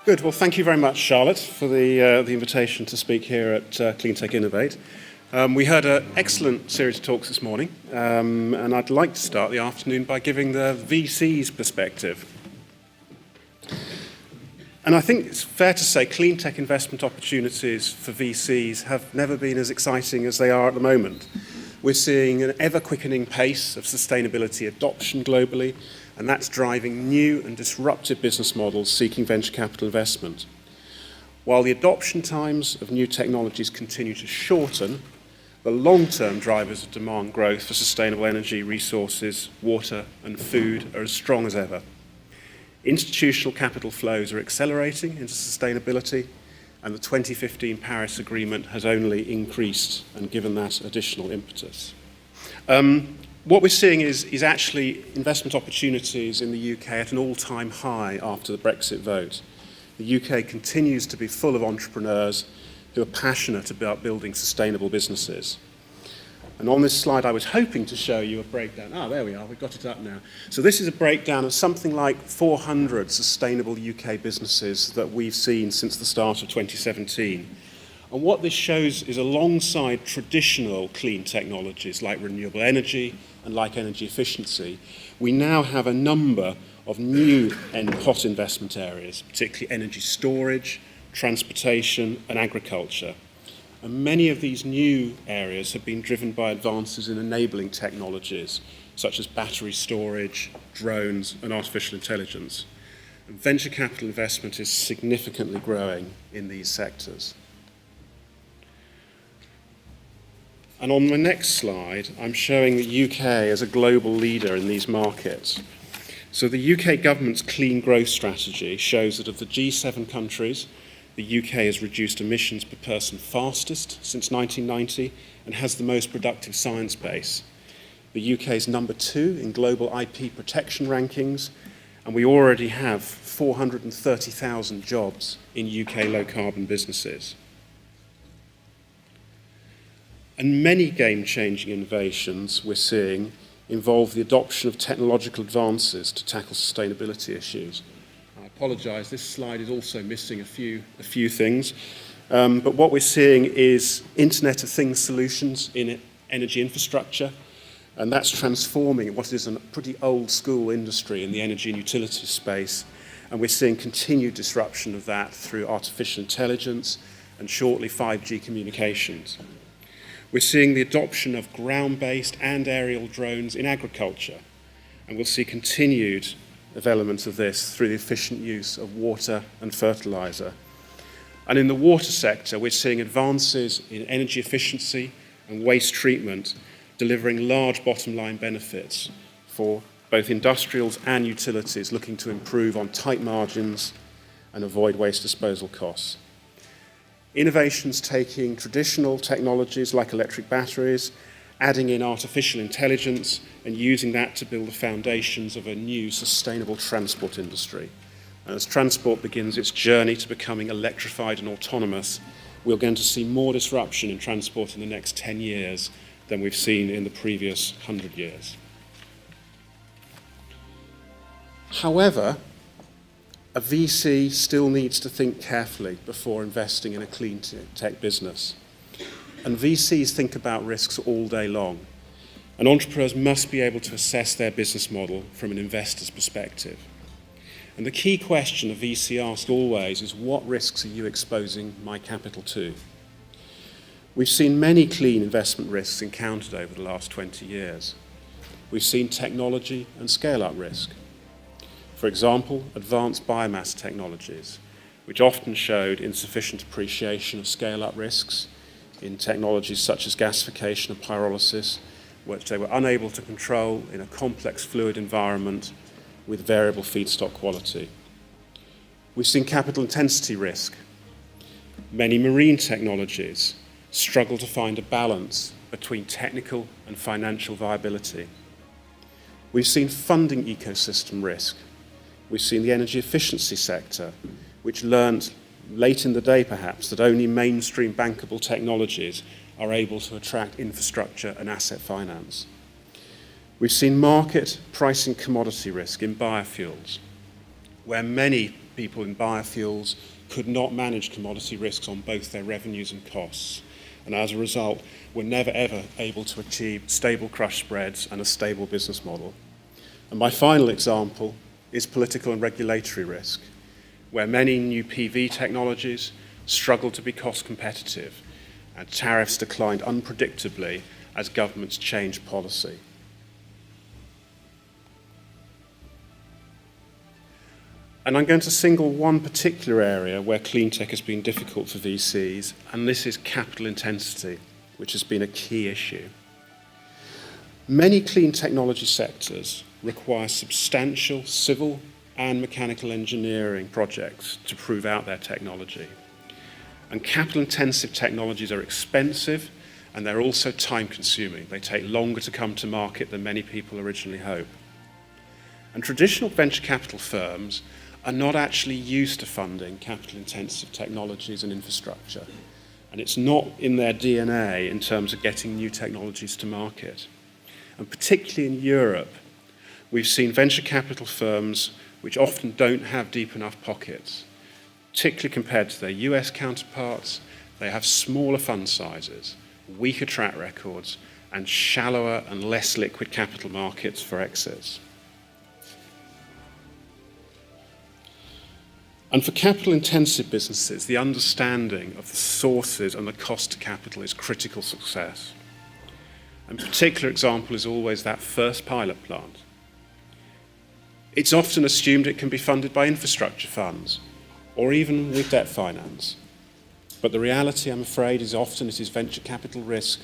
Good. Well, thank you very much, Charlotte, for the invitation to speak here at Cleantech Innovate. We heard an excellent series of talks this morning, and I'd like to start the afternoon by giving the VC's perspective. And I think it's fair to say clean tech investment opportunities for VCs have never been as exciting as they are at the moment. We're seeing an ever-quickening pace of sustainability adoption globally, and that's driving new and disruptive business models seeking venture capital investment. While the adoption times of new technologies continue to shorten, the long-term drivers of demand growth for sustainable energy, resources, water, and food are as strong as ever. Institutional capital flows are accelerating into sustainability, and the 2015 Paris Agreement has only increased and given that additional impetus. What we're seeing is actually investment opportunities in the UK at an all-time high after the Brexit vote. The UK continues to be full of entrepreneurs who are passionate about building sustainable businesses. And on this slide, I was hoping to show you a breakdown. There we are, we've got it up now. So this is a breakdown of something like 400 sustainable UK businesses that we've seen since the start of 2017. And what this shows is alongside traditional clean technologies like renewable energy and like energy efficiency, we now have a number of new hot investment areas, particularly energy storage, transportation, and agriculture. And many of these new areas have been driven by advances in enabling technologies, such as battery storage, drones, and artificial intelligence. And venture capital investment is significantly growing in these sectors. And on the next slide, I'm showing the UK as a global leader in these markets. So the UK government's clean growth strategy shows that of the G7 countries, the UK has reduced emissions per person fastest since 1990 and has the most productive science base. The UK is number 2 in global IP protection rankings, and we already have 430,000 jobs in UK low-carbon businesses. And many game-changing innovations we're seeing involve the adoption of technological advances to tackle sustainability issues. I apologise, this slide is also missing a few things. But what we're seeing is Internet of Things solutions in energy infrastructure, and that's transforming what is a pretty old-school industry in the energy and utility space. And we're seeing continued disruption of that through artificial intelligence and shortly 5G communications. We're seeing the adoption of ground-based and aerial drones in agriculture, and we'll see continued development of this through the efficient use of water and fertilizer. And in the water sector, we're seeing advances in energy efficiency and waste treatment, delivering large bottom-line benefits for both industrials and utilities looking to improve on tight margins and avoid waste disposal costs. Innovations taking traditional technologies like electric batteries, adding in artificial intelligence, and using that to build the foundations of a new sustainable transport industry. And as transport begins its journey to becoming electrified and autonomous, we're going to see more disruption in transport in the next 10 years than we've seen in the previous 100 years. However, a VC still needs to think carefully before investing in a clean tech business. And VCs think about risks all day long. And entrepreneurs must be able to assess their business model from an investor's perspective. And the key question a VC asks always is, what risks are you exposing my capital to? We've seen many clean investment risks encountered over the last 20 years. We've seen technology and scale-up risk. For example, advanced biomass technologies, which often showed insufficient appreciation of scale-up risks in technologies such as gasification and pyrolysis, which they were unable to control in a complex fluid environment with variable feedstock quality. We've seen capital intensity risk. Many marine technologies struggle to find a balance between technical and financial viability. We've seen funding ecosystem risk. We've seen the energy efficiency sector, which learned late in the day perhaps that only mainstream bankable technologies are able to attract infrastructure and asset finance. We've seen market pricing commodity risk in biofuels, where many people in biofuels could not manage commodity risks on both their revenues and costs. And as a result, were never ever able to achieve stable crush spreads and a stable business model. And my final example is political and regulatory risk, where many new PV technologies struggled to be cost competitive and tariffs declined unpredictably as governments changed policy. And I'm going to single one particular area where clean tech has been difficult for VCs, and this is capital intensity, which has been a key issue. Many clean technology sectors require substantial civil and mechanical engineering projects to prove out their technology. And capital-intensive technologies are expensive, and they're also time-consuming. They take longer to come to market than many people originally hope. And traditional venture capital firms are not actually used to funding capital-intensive technologies and infrastructure. And it's not in their DNA in terms of getting new technologies to market. And particularly in Europe, we've seen venture capital firms which often don't have deep enough pockets. Particularly compared to their US counterparts, they have smaller fund sizes, weaker track records, and shallower and less liquid capital markets for exits. And for capital-intensive businesses, the understanding of the sources and the cost to capital is critical success. And a particular example is always that first pilot plant. It's often assumed it can be funded by infrastructure funds, or even with debt finance. But the reality, I'm afraid, is often it is venture capital risk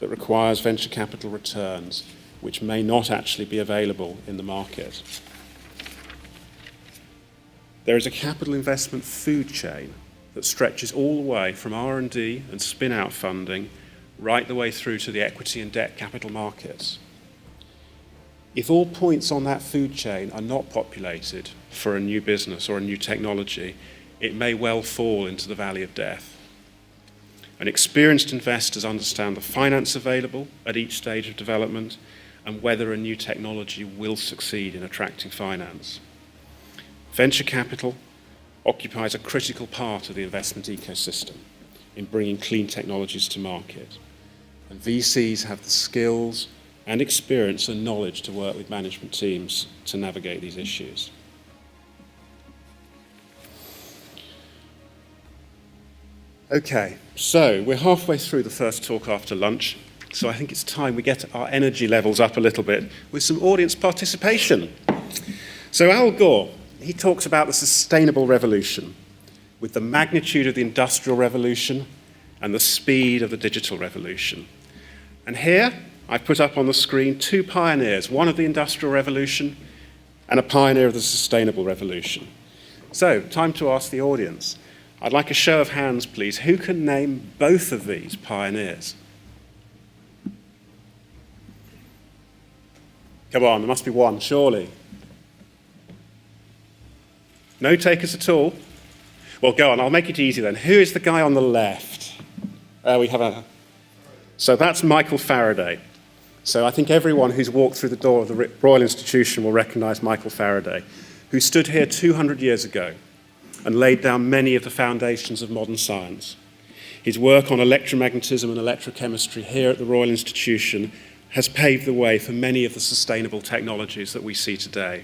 that requires venture capital returns, which may not actually be available in the market. There is a capital investment food chain that stretches all the way from R&D and spin-out funding right the way through to the equity and debt capital markets. If all points on that food chain are not populated for a new business or a new technology, it may well fall into the valley of death. And experienced investors understand the finance available at each stage of development and whether a new technology will succeed in attracting finance. Venture capital occupies a critical part of the investment ecosystem in bringing clean technologies to market. And VCs have the skills and experience and knowledge to work with management teams to navigate these issues. Okay, so we're halfway through the first talk after lunch, so I think it's time we get our energy levels up a little bit with some audience participation. So Al Gore, he talks about the sustainable revolution with the magnitude of the industrial revolution and the speed of the digital revolution. And here, I've put up on the screen two pioneers, one of the industrial revolution and a pioneer of the sustainable revolution. So, time to ask the audience. I'd like a show of hands, please. Who can name both of these pioneers? Come on, there must be one, surely. No takers at all? Well, go on, I'll make it easy then. Who is the guy on the left? So that's Michael Faraday. So I think everyone who's walked through the door of the Royal Institution will recognise Michael Faraday, who stood here 200 years ago and laid down many of the foundations of modern science. His work on electromagnetism and electrochemistry here at the Royal Institution has paved the way for many of the sustainable technologies that we see today.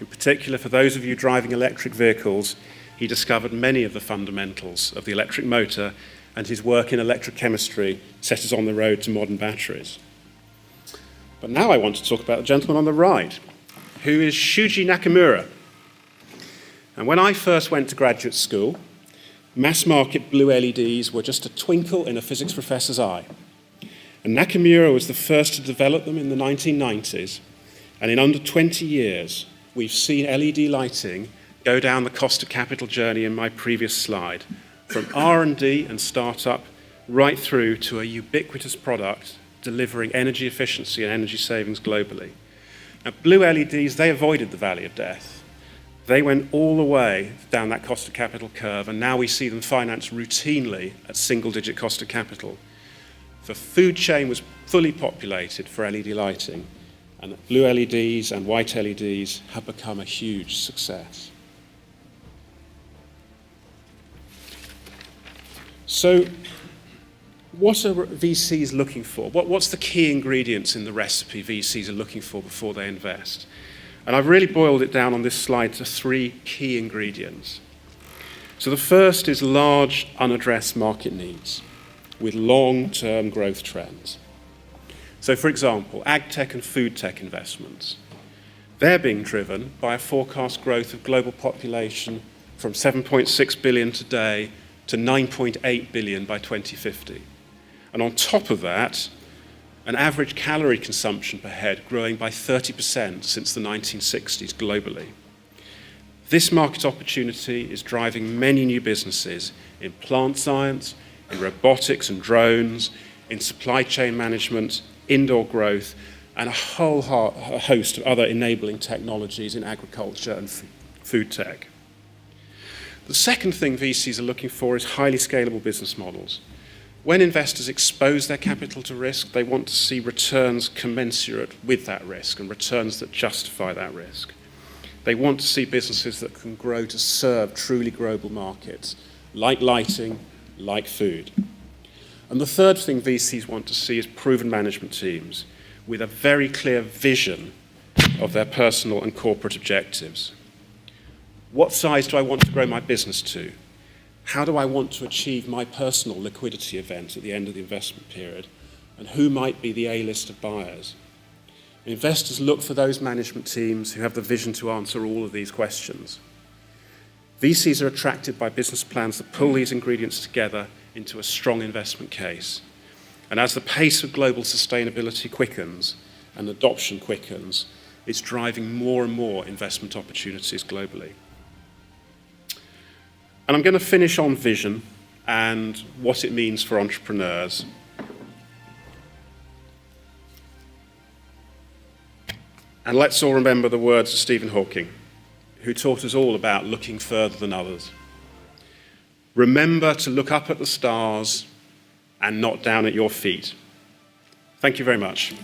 In particular, for those of you driving electric vehicles, he discovered many of the fundamentals of the electric motor, and his work in electrochemistry set us on the road to modern batteries. But now I want to talk about the gentleman on the right, who is Shuji Nakamura. And when I first went to graduate school, mass-market blue LEDs were just a twinkle in a physics professor's eye. And Nakamura was the first to develop them in the 1990s, and in under 20 years, we've seen LED lighting go down the cost of capital journey in my previous slide, from R&D and startup right through to a ubiquitous product delivering energy efficiency and energy savings globally. Now, blue LEDs, they avoided the valley of death. They went all the way down that cost of capital curve, and now we see them financed routinely at single-digit cost of capital. The food chain was fully populated for LED lighting, and blue LEDs and white LEDs have become a huge success. So what are VCs looking for? What's the key ingredients in the recipe VCs are looking for before they invest? And I've really boiled it down on this slide to 3 key ingredients. So the first is large, unaddressed market needs with long-term growth trends. So for example, ag tech and food tech investments. They're being driven by a forecast growth of global population from 7.6 billion today to 9.8 billion by 2050. And on top of that, an average calorie consumption per head growing by 30% since the 1960s globally. This market opportunity is driving many new businesses in plant science, in robotics and drones, in supply chain management, indoor growth, and a whole host of other enabling technologies in agriculture and food tech. The second thing VCs are looking for is highly scalable business models. When investors expose their capital to risk, they want to see returns commensurate with that risk and returns that justify that risk. They want to see businesses that can grow to serve truly global markets, like lighting, like food. And the third thing VCs want to see is proven management teams with a very clear vision of their personal and corporate objectives. What size do I want to grow my business to? How do I want to achieve my personal liquidity event at the end of the investment period? And who might be the A-list of buyers? Investors look for those management teams who have the vision to answer all of these questions. VCs are attracted by business plans that pull these ingredients together into a strong investment case. And as the pace of global sustainability quickens and adoption quickens, it's driving more and more investment opportunities globally. And I'm going to finish on vision and what it means for entrepreneurs. And let's all remember the words of Stephen Hawking, who taught us all about looking further than others. Remember to look up at the stars and not down at your feet. Thank you very much.